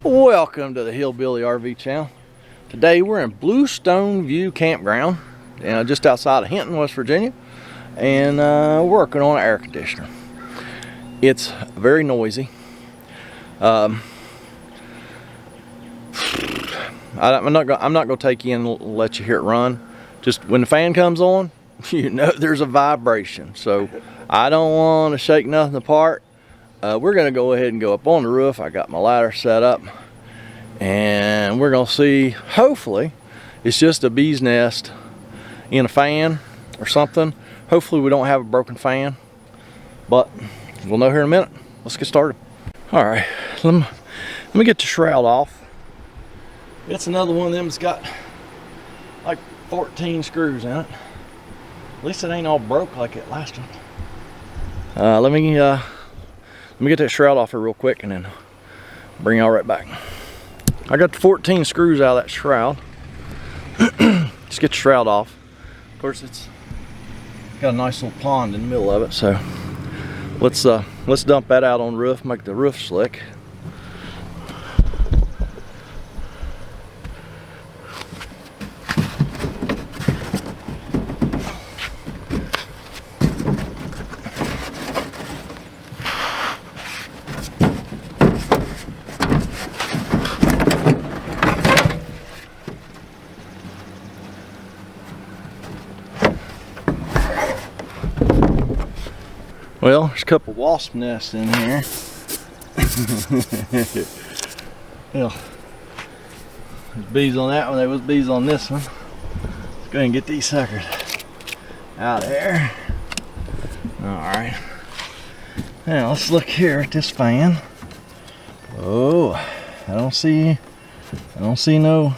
Welcome to the Hillbilly RV channel. Today we're in Bluestone View Campground, just outside of Hinton, West Virginia, and working on an air conditioner. It's very noisy. I'm not gonna take you in and let you hear it run. Just when the fan comes on, you know there's a vibration. So I don't want to shake nothing apart. We're gonna go ahead and go up on the roof. I got my ladder set up, and we're gonna see. Hopefully, it's just a bee's nest in a fan or something. Hopefully, we don't have a broken fan, but we'll know here in a minute. Let's get started. All right, let me get the shroud off. It's another one of them that's got like 14 screws in it. At least it ain't all broke like that last one. Let me get that shroud off here real quick and then bring y'all right back. I got the 14 screws out of that shroud. Just get the shroud off. Of course, it's got a nice little pond in the middle of it, so let's dump that out on the roof, make the roof slick. Well, there's a couple wasp nests in here. Well, there's bees on that one, there was bees on this one. Let's go ahead and get these suckers out of there. Alright. Now let's look here at this fan. Oh, I don't see no.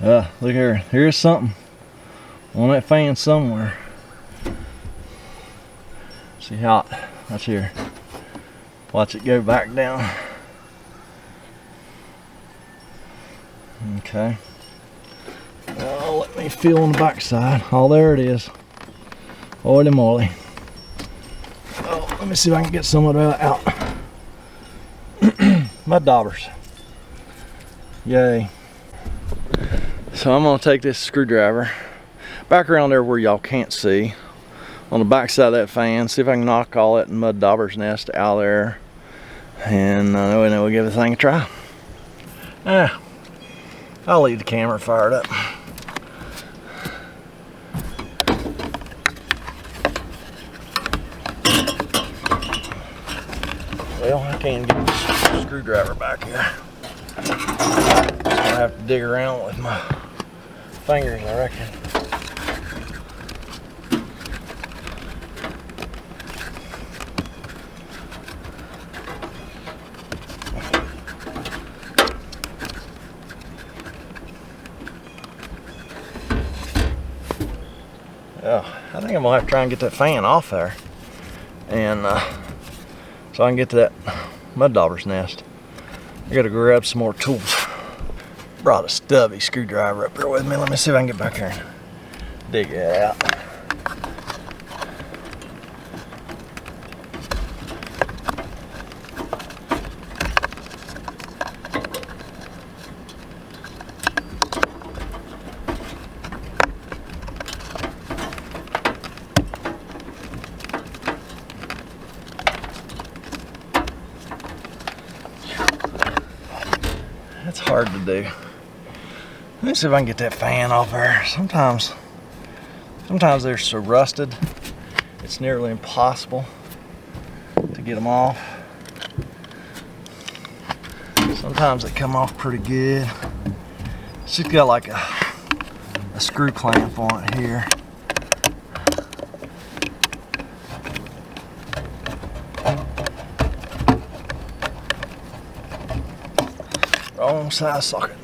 Look here. Here's something on that fan somewhere. See how that's here. Watch it go back down. Okay. Well, let me feel on the back side. Oh, there it is. Holy moly. Oh, let me see if I can get some of that out. Mud daubers. Yay. So I'm gonna take this screwdriver back around there where y'all can't see, on the back side of that fan, see if I can knock all that mud dauber's nest out there, and then we'll give the thing a try. I'll leave the camera fired up. Well, I can't get the screwdriver back here. I'm gonna have to dig around with my fingers, I reckon. I think I'm gonna have to try and get that fan off there, and so I can get to that mud dauber's nest. I gotta grab some more tools. Brought a stubby screwdriver up here with me. Let me see if I can get back here and dig it out. It's hard to do. Let me see if I can get that fan off there. Sometimes they're so rusted, it's nearly impossible to get them off. Sometimes they come off pretty good. It's just got like a screw clamp on it here. Wrong size socket.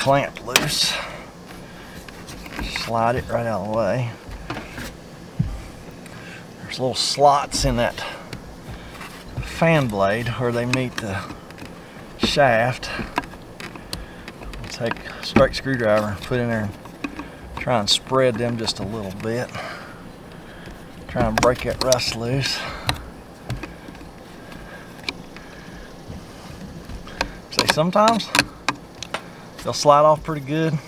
clamp loose. Slide it right out of the way. There's little slots in that fan blade where they meet the shaft. I'll take a straight screwdriver, put in there, and try and spread them just a little bit. Try and break that rust loose. See, sometimes they'll slide off pretty good,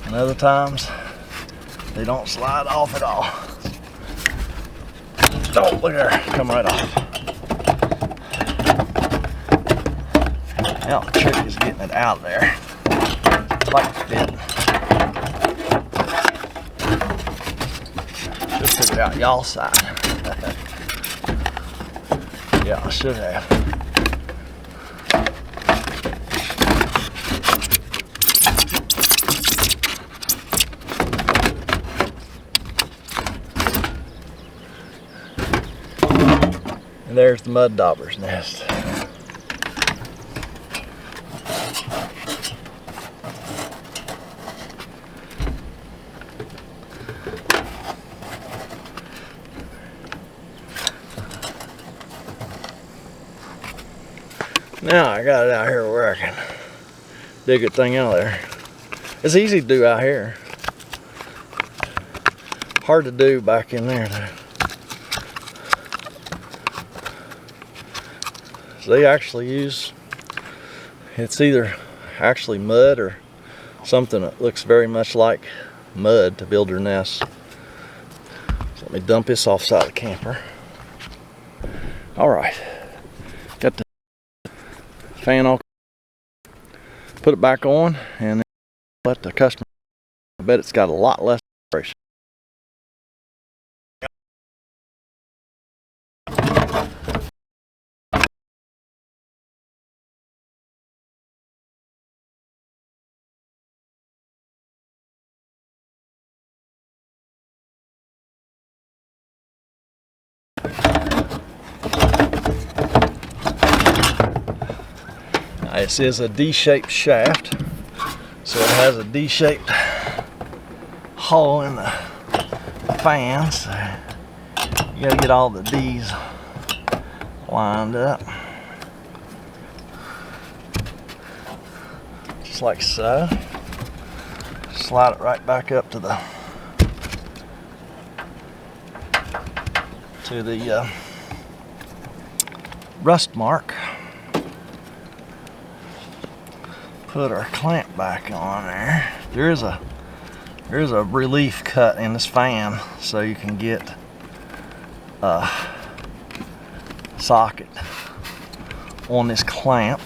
and other times they don't slide off at all. Oh, look there, come right off. Now the trick is getting it out of there like a fit. Should have took it out y'all's side. Yeah, I should have. And there's the mud dauber's nest. Now I got it out here where I can dig a thing out of there. It's easy to do out here. Hard to do back in there though. So they actually use, it's either actually mud or something that looks very much like mud to build their nests. So let me dump this off side of the camper. All right, got the fan all, put it back on, and then let the customer, I bet it's got a lot less vibration. This is a D-shaped shaft, so it has a D-shaped hole in the fan, so you gotta get all the D's lined up, just like so. Slide it right back up to the rust mark. Put our clamp back on there. There's a relief cut in this fan, so you can get a socket on this clamp.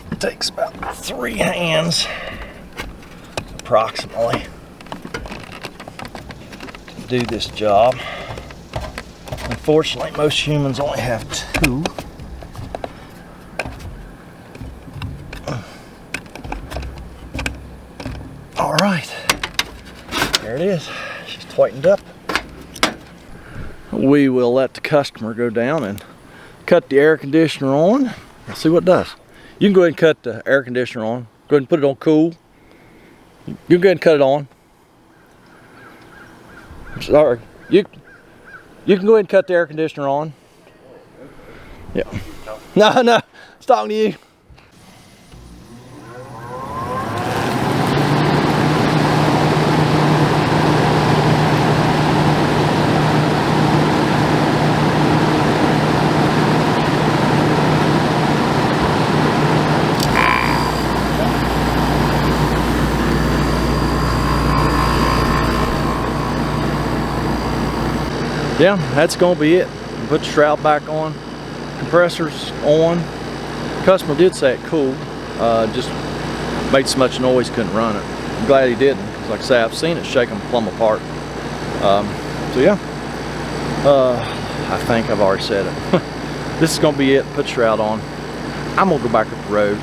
It takes about 3 hands, approximately, to do this job. Unfortunately, most humans only have 2. All right, there it is. She's tightened up. We will let the customer go down and cut the air conditioner on. Let's see what it does. You can go ahead and cut the air conditioner on. Go ahead and put it on cool. You can go ahead and cut it on. Sorry. You can go ahead and cut the air conditioner on. Yeah. No, I was talking to you. Yeah, that's gonna be it. Put the shroud back on, compressors on, Customer did say it cooled, just made so much noise couldn't run it. I'm glad he didn't, because like I say, I've seen it shake them plumb apart. So yeah, I think I've already said it. This is gonna be it. Put shroud on. I'm gonna go back up the road.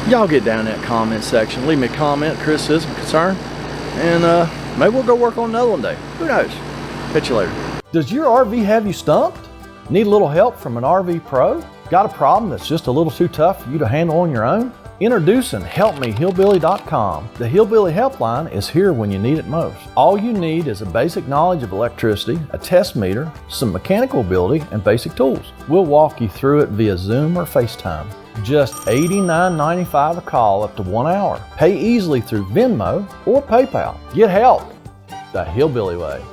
Y'all get down in that comment section, leave me a comment, criticism, concern, and maybe we'll go work on another one day. Who knows? Catch you later. Does your RV have you stumped? Need a little help from an RV pro? Got a problem that's just a little too tough for you to handle on your own? Introducing HelpMeHillbilly.com. The Hillbilly helpline is here when you need it most. All you need is a basic knowledge of electricity, a test meter, some mechanical ability, and basic tools. We'll walk you through it via Zoom or FaceTime. Just $89.95 a call up to 1 hour. Pay easily through Venmo or PayPal. Get help the Hillbilly way.